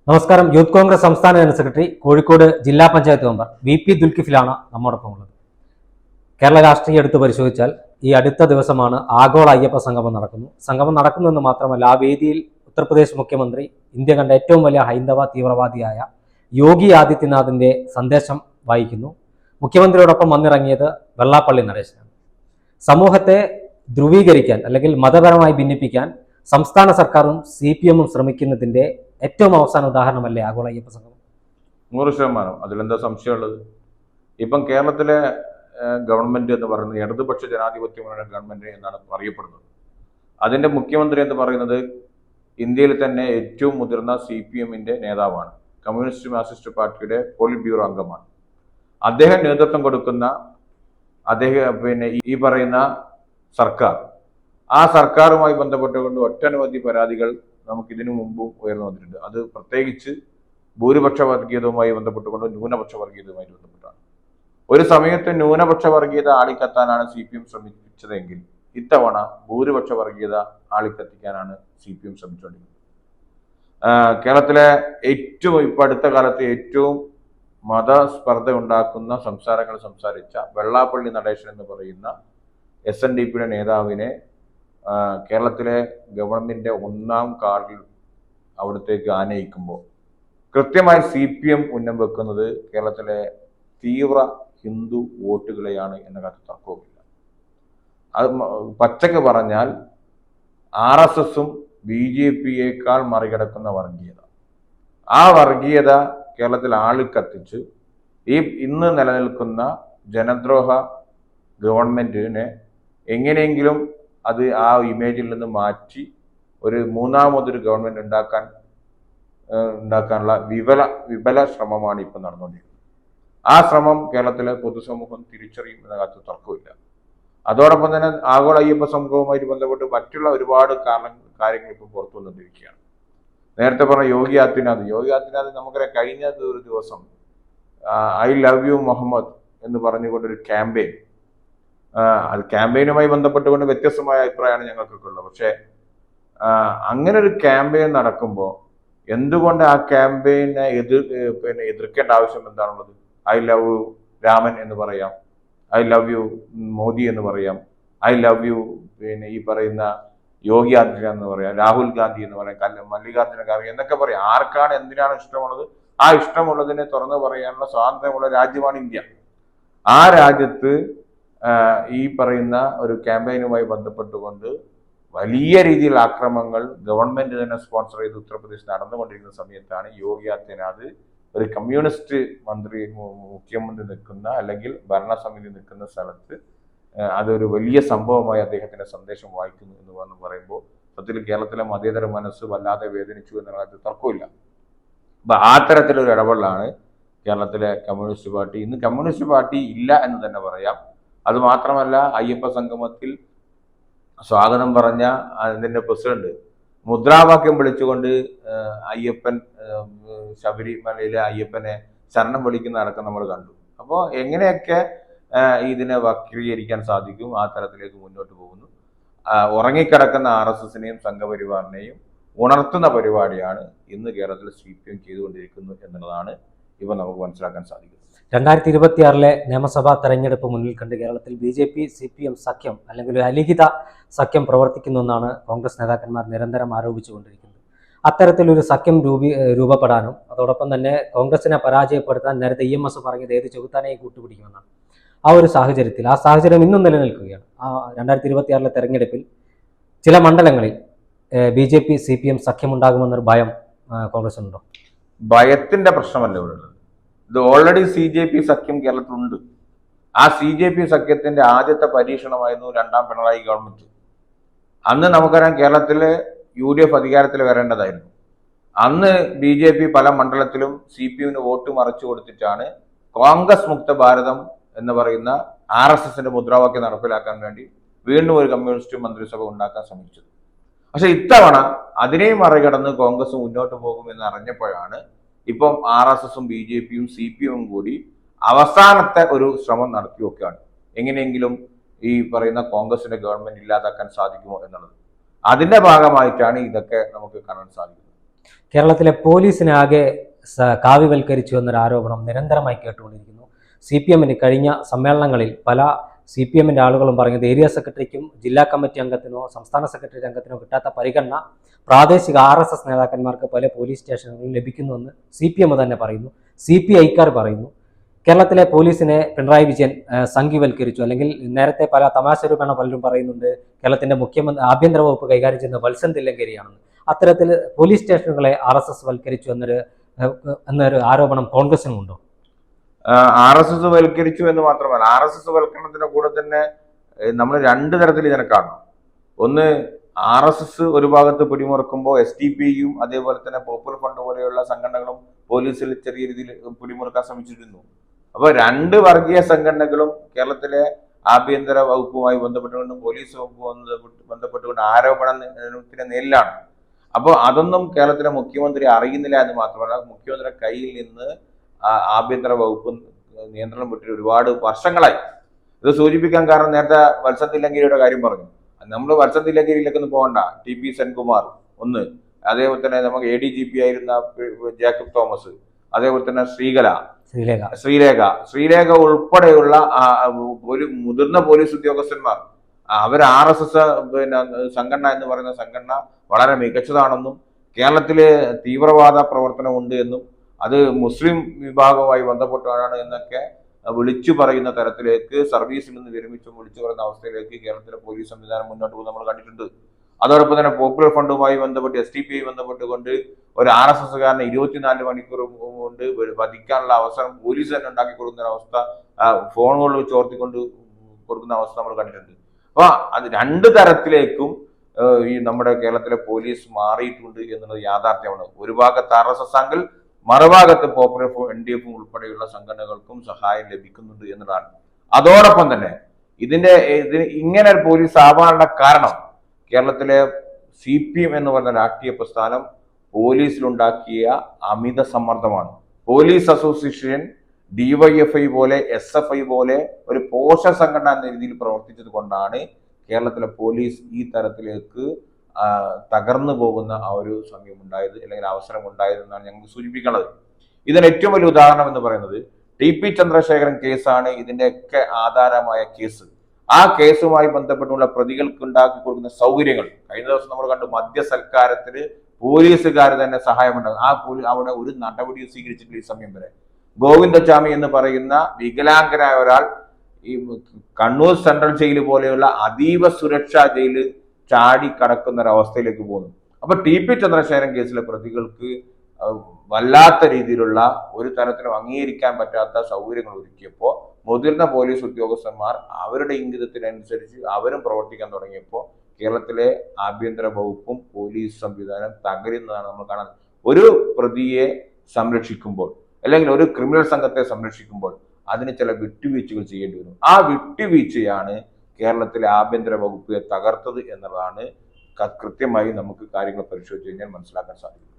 നമസ്കാരം. യൂത്ത് കോൺഗ്രസ് സംസ്ഥാന general secretary, Kozhikode ജില്ലാ പഞ്ചായത്ത് മെമ്പർ VP ദുൽകിഫിലാണ് നമ്മോടൊപ്പം ഉള്ളത്. കേരള രാഷ്ട്രീയം എടുത്ത് പരിശോധിച്ചാൽ ഈ അടുത്ത ദിവസമാണ് ആഗോള അയ്യപ്പ സംഗമം നടക്കുന്നു. സംഗമം നടക്കുന്നതെന്ന് മാത്രമല്ല, ആ വേദിയിൽ ഉത്തർപ്രദേശ് മുഖ്യമന്ത്രി, ഇന്ത്യ കണ്ട ഏറ്റവും വലിയ ഹൈന്ദവ തീവ്രവാദിയായ യോഗി ആദിത്യനാഥിന്റെ സന്ദേശം വായിക്കുന്നു. മുഖ്യമന്ത്രിയോടൊപ്പം വന്നിറങ്ങിയത് വെള്ളാപ്പള്ളി നടേശനാണ്. സമൂഹത്തെ ധ്രുവീകരിക്കാൻ അല്ലെങ്കിൽ മതപരമായി ഭിന്നിപ്പിക്കാൻ സംസ്ഥാന സർക്കാരും CPM-ഉം ശ്രമിക്കുന്നതിന്റെ ഏറ്റവും അവസാന ഉദാഹരണമല്ലേ ആഗോള അയ്യപ്പ സംഗമം? 100%. അതിലെന്താ സംശയമുള്ളത്? ഇപ്പം കേരളത്തിലെ ഗവൺമെന്റ് എന്ന് പറയുന്നത് ഇടതുപക്ഷ ജനാധിപത്യ മുന്നണി ഗവൺമെന്റ് എന്നാണ് അറിയപ്പെടുന്നത്. അതിന്റെ മുഖ്യമന്ത്രി എന്ന് പറയുന്നത് ഇന്ത്യയിൽ തന്നെ ഏറ്റവും മുതിർന്ന CPM-ന്റെ നേതാവാണ്. കമ്മ്യൂണിസ്റ്റ് മാർക്സിസ്റ്റ് പാർട്ടിയുടെ പോളിറ്റ് ബ്യൂറോ അംഗമാണ്. അദ്ദേഹം നേതൃത്വം കൊടുക്കുന്ന ഈ പറയുന്ന സർക്കാർ, ആ സർക്കാരുമായി ബന്ധപ്പെട്ടുകൊണ്ട് ഒട്ടനവധി പരാതികൾ നമുക്ക് ഇതിനു മുമ്പും ഉയർന്നു വന്നിട്ടുണ്ട്. അത് പ്രത്യേകിച്ച് ഭൂരിപക്ഷ വർഗീയതയുമായി ബന്ധപ്പെട്ടുകൊണ്ട് ന്യൂനപക്ഷ വർഗീയതയുമായി ബന്ധപ്പെട്ടാണ്. ഒരു സമയത്ത് ന്യൂനപക്ഷ വർഗീയത ആളിക്കത്താനാണ് CPM ശ്രമിച്ചതെങ്കിൽ ഇത്തവണ ഭൂരിപക്ഷ വർഗീയത ആളിക്കത്തിക്കാനാണ് CPM ശ്രമിച്ചുകൊണ്ടിരിക്കുന്നത്. കേരളത്തിലെ ഇപ്പൊ അടുത്ത കാലത്ത് ഏറ്റവും മതസ്പർദ്ധ ഉണ്ടാക്കുന്ന സംസാരങ്ങൾ സംസാരിച്ച വെള്ളാപ്പള്ളി നടേശൻ എന്ന് പറയുന്ന SNDP-യുടെ നേതാവിനെ കേരളത്തിലെ ഗവൺമെന്റിന്റെ ഒന്നാം കാർഡിൽ അവിടത്തേക്ക് ആനയിക്കുമ്പോൾ കൃത്യമായി CPM ഉന്നം വെക്കുന്നത് കേരളത്തിലെ തീവ്ര ഹിന്ദു വോട്ടുകളെയാണ് എന്ന കാര്യത്തിൽ തർക്കവുമില്ല. അത് പച്ചക്ക് പറഞ്ഞാൽ RSS-ഉം BJP-യേക്കാൾ മറികടക്കുന്ന വർഗീയത, ആ വർഗീയത കേരളത്തിൽ ആളിക്കത്തിച്ച് ഇന്ന് നിലനിൽക്കുന്ന ജനദ്രോഹ ഗവൺമെന്റിനെ എങ്ങനെയെങ്കിലും അത് ആ ഇമേജിൽ നിന്ന് മാറ്റി ഒരു മൂന്നാമതൊരു ഗവൺമെന്റ് ഉണ്ടാക്കാനുള്ള വിപല ശ്രമമാണ് ഇപ്പം നടന്നുകൊണ്ടിരിക്കുന്നത്. ആ ശ്രമം കേരളത്തിലെ പൊതുസമൂഹം തിരിച്ചറിയും എന്ന കാര്യത്തിൽ തർക്കമില്ല. അതോടൊപ്പം തന്നെ ആഗോള അയ്യപ്പ സംഘവുമായിട്ട് ബന്ധപ്പെട്ട് മറ്റുള്ള ഒരുപാട് കാര്യങ്ങൾ ഇപ്പം പുറത്തു വന്നുകൊണ്ടിരിക്കുകയാണ്. നേരത്തെ പറഞ്ഞ യോഗി ആദിത്യനാഥ് നമുക്കറിയാം, കഴിഞ്ഞ ഒരു ദിവസം I love you മുഹമ്മദ് എന്ന് പറഞ്ഞുകൊണ്ടൊരു ക്യാമ്പയിൻ, അത് ക്യാമ്പയിനുമായി ബന്ധപ്പെട്ടുകൊണ്ട് വ്യത്യസ്തമായ അഭിപ്രായമാണ് ഞങ്ങൾക്കൊക്കെ ഉള്ളത്. പക്ഷെ അങ്ങനെ ഒരു ക്യാമ്പയിൻ നടക്കുമ്പോൾ എന്തുകൊണ്ട് ആ ക്യാമ്പയിനെ എതിർക്കേണ്ട ആവശ്യം എന്താണുള്ളത്? I love you രാമൻ എന്ന് പറയാം, I love you മോദി എന്ന് പറയാം, I love you ഈ പറയുന്ന യോഗി ആദിത്യനാഥ് എന്ന് പറയാം, രാഹുൽ ഗാന്ധി എന്ന് പറയാം, മല്ലികാർജുന ഖാർഗെ എന്നൊക്കെ പറയാം. ആർക്കാണ് എന്തിനാണ് ഇഷ്ടമുള്ളത് ആ ഇഷ്ടമുള്ളതിനെ തുറന്നു പറയാനുള്ള സ്വാതന്ത്ര്യമുള്ള രാജ്യമാണ് ഇന്ത്യ. ആ രാജ്യത്ത് ഈ പറയുന്ന ഒരു ക്യാമ്പയിനുമായി ബന്ധപ്പെട്ടുകൊണ്ട് വലിയ രീതിയിൽ ആക്രമണങ്ങൾ ഗവൺമെന്റ് തന്നെ സ്പോൺസർ ചെയ്ത് ഉത്തർപ്രദേശ് നടന്നുകൊണ്ടിരിക്കുന്ന സമയത്താണ് യോഗി ആദിത്യനാഥ് ഒരു കമ്മ്യൂണിസ്റ്റ് മുഖ്യമന്ത്രി നിൽക്കുന്ന അല്ലെങ്കിൽ ഭരണസമിതി നിൽക്കുന്ന സ്ഥലത്ത് അതൊരു വലിയ സംഭവമായി അദ്ദേഹത്തിന്റെ സന്ദേശം വായിക്കുന്നു എന്ന് പറയുമ്പോൾ സത്യത്തിൽ കേരളത്തിലെ മതേതര മനസ്സ് വല്ലാതെ വേദനിച്ചു എന്നുള്ള കാര്യത്തിൽ തർക്കമില്ല. അപ്പൊ ആ തരത്തിലൊരു ഇടപെടലാണ് കേരളത്തിലെ കമ്മ്യൂണിസ്റ്റ് പാർട്ടി. ഇന്ന് കമ്മ്യൂണിസ്റ്റ് പാർട്ടി ഇല്ല എന്ന് തന്നെ പറയാം. അത് മാത്രമല്ല, അയ്യപ്പ സംഗമത്തിൽ സ്വാഗതം പറഞ്ഞ അതിന്റെ പ്രസിഡന്റ് മുദ്രാവാക്യം വിളിച്ചുകൊണ്ട് ശബരിമലയിലെ അയ്യപ്പനെ ശരണം വിളിക്കുന്ന അടക്കം നമ്മൾ കണ്ടു. അപ്പോൾ എങ്ങനെയൊക്കെ ഇതിനെ വക്രീകരിക്കാൻ സാധിക്കും, ആ തരത്തിലേക്ക് മുന്നോട്ട് പോകുന്നു. ഉറങ്ങിക്കിടക്കുന്ന RSS-നെയും സംഘപരിവാറിനെയും ഉണർത്തുന്ന പരിപാടിയാണ് ഇന്ന് കേരളത്തിൽ CPM ചെയ്തുകൊണ്ടിരിക്കുന്നത് എന്നുള്ളതാണ് ഇവ നമുക്ക് മനസ്സിലാക്കാൻ സാധിക്കുന്നത്. 2026 നിയമസഭാ തെരഞ്ഞെടുപ്പ് മുന്നിൽ കണ്ട് കേരളത്തിൽ BJP-CPM സഖ്യം അല്ലെങ്കിൽ ഒരു അലിഖിത സഖ്യം പ്രവർത്തിക്കുന്നുവെന്നാണ് കോൺഗ്രസ് നേതാക്കന്മാർ നിരന്തരം ആരോപിച്ചുകൊണ്ടിരിക്കുന്നത്. അത്തരത്തിലൊരു സഖ്യം രൂപപ്പെടാനും അതോടൊപ്പം തന്നെ കോൺഗ്രസിനെ പരാജയപ്പെടുത്താൻ നേരത്തെ EMS പറഞ്ഞത് ഏത് ചെകുത്താനെയും കൂട്ടുപിടിക്കുമെന്നാണ്. ആ ഒരു സാഹചര്യത്തിൽ, ആ സാഹചര്യം ഇന്നും നിലനിൽക്കുകയാണ്. 2026 തെരഞ്ഞെടുപ്പിൽ ചില മണ്ഡലങ്ങളിൽ BJP-CPM സഖ്യമുണ്ടാകുമെന്നൊരു ഭയം കോൺഗ്രസിനുണ്ടോ? ഭയത്തിന്റെ പ്രശ്നമല്ല ഇവിടെ ഉള്ളത്. ഇത് ഓൾറെഡി CJP സഖ്യം കേരളത്തിലുണ്ട്. ആ CJP സഖ്യത്തിന്റെ ആദ്യത്തെ പരീക്ഷണമായിരുന്നു രണ്ടാം പിണറായി ഗവൺമെന്റ്. അന്ന് നമുക്കറിയാം കേരളത്തിലെ UDF അധികാരത്തിൽ വരേണ്ടതായിരുന്നു. അന്ന് BJP പല മണ്ഡലത്തിലും CPM-ന് വോട്ട് മറച്ചു കൊടുത്തിട്ടാണ് കോൺഗ്രസ് മുക്ത ഭാരതം എന്ന് പറയുന്ന RSS-ന്റെ മുദ്രാവാക്യം നടപ്പിലാക്കാൻ വേണ്ടി വീണ്ടും ഒരു കമ്മ്യൂണിസ്റ്റ് മന്ത്രിസഭ ഉണ്ടാക്കാൻ ശ്രമിച്ചത്. പക്ഷെ ഇത്തവണ അതിനെയും മറികടന്ന് കോൺഗ്രസ് മുന്നോട്ട് പോകുമെന്ന് അറിഞ്ഞപ്പോഴാണ് ഇപ്പം RSS-ഉം BJP-യും CPM-ഉം കൂടി അവസാനത്തെ ഒരു ശ്രമം നടത്തി വെക്കുകയാണ്. എങ്ങനെയെങ്കിലും ഈ പറയുന്ന കോൺഗ്രസിന്റെ ഗവൺമെന്റ് ഇല്ലാതാക്കാൻ സാധിക്കുമോ എന്നുള്ളത്. അതിന്റെ ഭാഗമായിട്ടാണ് ഇതൊക്കെ നമുക്ക് കാണാൻ സാധിക്കുന്നത്. കേരളത്തിലെ പോലീസിനെ ആകെ കാവ്യവൽക്കരിച്ചു എന്നൊരു ആരോപണം നിരന്തരമായി കേട്ടുകൊണ്ടിരിക്കുന്നു. CPM-ന് കഴിഞ്ഞ സമ്മേളനങ്ങളിൽ പല CPM-ന്റെ ആളുകളും പറഞ്ഞത് ഏരിയ സെക്രട്ടറിക്കും ജില്ലാ കമ്മിറ്റി അംഗത്തിനോ സംസ്ഥാന സെക്രട്ടറി അംഗത്തിനോ കിട്ടാത്ത പരിഗണന പ്രാദേശിക RSS നേതാക്കന്മാർക്ക് പല പോലീസ് സ്റ്റേഷനുകളിൽ ലഭിക്കുന്നുവെന്ന് CPM തന്നെ പറയുന്നു. CPI-ക്കാർ പറയുന്നു. കേരളത്തിലെ പോലീസിനെ പിണറായി വിജയൻ സംഘിവൽക്കരിച്ചു, അല്ലെങ്കിൽ നേരത്തെ പല തമാശ രൂപേണ പലരും പറയുന്നുണ്ട് കേരളത്തിന്റെ മുഖ്യമന്ത്രി ആഭ്യന്തര വകുപ്പ് കൈകാര്യം ചെയ്യുന്ന വത്സൻ തില്ലങ്കരിയാണെന്ന്. അത്തരത്തിൽ പോലീസ് സ്റ്റേഷനുകളെ RSS വൽക്കരിച്ചു എന്നൊരു ആരോപണം കോൺഗ്രസിനുണ്ടോ? RSS വൽക്കരിച്ചു എന്ന് മാത്രമല്ല, RSS വൽക്കരണത്തിന്റെ കൂടെ തന്നെ നമ്മൾ രണ്ട് തരത്തിൽ ഇതിനെ കാണണം. ഒന്ന്, RSS ഒരു ഭാഗത്ത് പിടിമുറുക്കുമ്പോൾ SDPയും അതേപോലെ തന്നെ പോപ്പുലർ ഫ്രണ്ട് പോലെയുള്ള സംഘടനകളും പോലീസിൽ ചെറിയ രീതിയിൽ പിടിമുറുക്കാൻ ശ്രമിച്ചിരുന്നു. അപ്പോൾ രണ്ട് വർഗീയ സംഘടനകളും കേരളത്തിലെ ആഭ്യന്തര വകുപ്പുമായി ബന്ധപ്പെട്ടുകൊണ്ടും പോലീസ് വകുപ്പ് ബന്ധപ്പെട്ടുകൊണ്ട് ആരോപണത്തിന് നേരിലാണ്. അപ്പോൾ അതൊന്നും കേരളത്തിലെ മുഖ്യമന്ത്രി അറിയുന്നില്ല എന്ന് മാത്രമല്ല, മുഖ്യമന്ത്രിയുടെ കയ്യിൽ നിന്ന് ആഭ്യന്തര വകുപ്പ് നിയന്ത്രണം വിട്ടിട്ട് ഒരുപാട് വർഷങ്ങളായി. ഇത് സൂചിപ്പിക്കാൻ കാരണം നേരത്തെ വത്സൻ തില്ലങ്കരിയുടെ കാര്യം പറഞ്ഞു. നമ്മൾ വത്സൻ തില്ലങ്കരിയിലേക്കൊന്നും പോകണ്ട. TP സെൻകുമാർ ഒന്ന്, അതേപോലെ തന്നെ നമുക്ക് ADGP ആയിരുന്ന ജേക്കബ് തോമസ്, അതേപോലെ തന്നെ ശ്രീലേഖ ഉൾപ്പെടെയുള്ള ഒരു മുതിർന്ന പോലീസ് ഉദ്യോഗസ്ഥന്മാർ അവർ RSS സംഘടന എന്ന് പറയുന്ന സംഘടന വളരെ മികച്ചതാണെന്നും കേരളത്തില് തീവ്രവാദ പ്രവർത്തനം ഉണ്ട് എന്നും അത് മുസ്ലിം വിഭാഗവുമായി ബന്ധപ്പെട്ടാണ് എന്നൊക്കെ വിളിച്ചു പറയുന്ന തരത്തിലേക്ക് സർവീസിൽ നിന്ന് വിരമിച്ചും വിളിച്ചു പറയുന്ന അവസ്ഥയിലേക്ക് കേരളത്തിലെ പോലീസ് സംവിധാനം മുന്നോട്ട് പോകുന്നത് നമ്മൾ കണ്ടിട്ടുണ്ട്. അതോടൊപ്പം തന്നെ പോപ്പുലർ ഫണ്ടുമായി ബന്ധപ്പെട്ട് SDPI ബന്ധപ്പെട്ടുകൊണ്ട് ഒരു RSSകാരനെ 24 മണിക്കൂർ കൊണ്ട് വധിക്കാനുള്ള അവസരം പോലീസ് തന്നെ ഉണ്ടാക്കി കൊടുക്കുന്ന അവസ്ഥ, ഫോണുകളിൽ ചോർത്തിക്കൊണ്ട് കൊടുക്കുന്ന അവസ്ഥ നമ്മൾ കണ്ടിട്ടുണ്ട്. അപ്പൊ അത് രണ്ട് തരത്തിലേക്കും ഈ നമ്മുടെ കേരളത്തിലെ പോലീസ് മാറിയിട്ടുണ്ട് എന്നുള്ളത് യാഥാർത്ഥ്യമാണ്. ഒരു ഭാഗത്ത് RSS ആണെങ്കിൽ മറുഭാഗത്ത് പോപ്പുലർ NDF ഉൾപ്പെടെയുള്ള സംഘടനകൾക്കും സഹായം ലഭിക്കുന്നുണ്ട് എന്നതാണ്. അതോടൊപ്പം തന്നെ ഇതിന് ഇങ്ങനെ ഒരു പോലീസ് ആവാനുള്ള കാരണം കേരളത്തിലെ CPM എന്ന് പറയുന്ന രാഷ്ട്രീയ പ്രസ്ഥാനം പോലീസിലുണ്ടാക്കിയ അമിത സമ്മർദ്ദമാണ്. പോലീസ് അസോസിയേഷൻ DYFI പോലെ SFI പോലെ ഒരു പോഷക സംഘടന എന്ന രീതിയിൽ പ്രവർത്തിച്ചത് കൊണ്ടാണ് കേരളത്തിലെ പോലീസ് ഈ തരത്തിലേക്ക് തകർന്നു പോകുന്ന ആ ഒരു സമയം ഉണ്ടായത്, അല്ലെങ്കിൽ അവസരം ഉണ്ടായത് എന്നാണ് ഞങ്ങൾക്ക് സൂചിപ്പിക്കുന്നത്. ഇതിന് ഏറ്റവും വലിയ ഉദാഹരണം എന്ന് പറയുന്നത് TP ചന്ദ്രശേഖരൻ കേസാണ്. ഇതിന്റെയൊക്കെ ആധാരമായ കേസ്. ആ കേസുമായി ബന്ധപ്പെട്ടുള്ള പ്രതികൾക്ക് ഉണ്ടാക്കി കൊടുക്കുന്ന സൗകര്യങ്ങൾ കഴിഞ്ഞ ദിവസം നമ്മൾ കണ്ടു. മദ്യ സൽക്കാരത്തിന് പോലീസുകാർ തന്നെ സഹായമുണ്ടാകും. അവിടെ ഒരു നടപടിയും സ്വീകരിച്ചിട്ടില്ല ഈ സമയം വരെ. ഗോവിന്ദചാമി എന്ന് പറയുന്ന വികലാംഗനായ ഒരാൾ ഈ കണ്ണൂർ സെൻട്രൽ ജയിൽ പോലെയുള്ള അതീവ സുരക്ഷാ ജയില് ചാടി കടക്കുന്ന ഒരു അവസ്ഥയിലേക്ക് പോകുന്നു. അപ്പൊ TP ചന്ദ്രശേഖരൻ കേസിലെ പ്രതികൾക്ക് വല്ലാത്ത രീതിയിലുള്ള ഒരു തരത്തിലും അംഗീകരിക്കാൻ പറ്റാത്ത സൗകര്യങ്ങൾ ഒരുക്കിയപ്പോൾ മുതിർന്ന പോലീസ് ഉദ്യോഗസ്ഥന്മാർ അവരുടെ ഇംഗിതത്തിനനുസരിച്ച് അവരും പ്രവർത്തിക്കാൻ തുടങ്ങിയപ്പോൾ കേരളത്തിലെ ആഭ്യന്തര വകുപ്പും പോലീസ് സംവിധാനം തകരുന്നതാണ് നമ്മൾ കാണുന്നത്. ഒരു പ്രതിയെ സംരക്ഷിക്കുമ്പോൾ അല്ലെങ്കിൽ ഒരു ക്രിമിനൽ സംഘത്തെ സംരക്ഷിക്കുമ്പോൾ അതിന് ചില വിട്ടുവീഴ്ചകൾ ചെയ്യേണ്ടി വരും. ആ വിട്ടുവീഴ്ചയാണ് കേരളത്തിലെ ആഭ്യന്തര വകുപ്പിനെ തകർത്തത് എന്നുള്ളതാണ് കൃത്യമായി നമുക്ക് കാര്യങ്ങൾ പരിശോധിച്ച് കഴിഞ്ഞാൽ മനസ്സിലാക്കാൻ സാധിക്കും.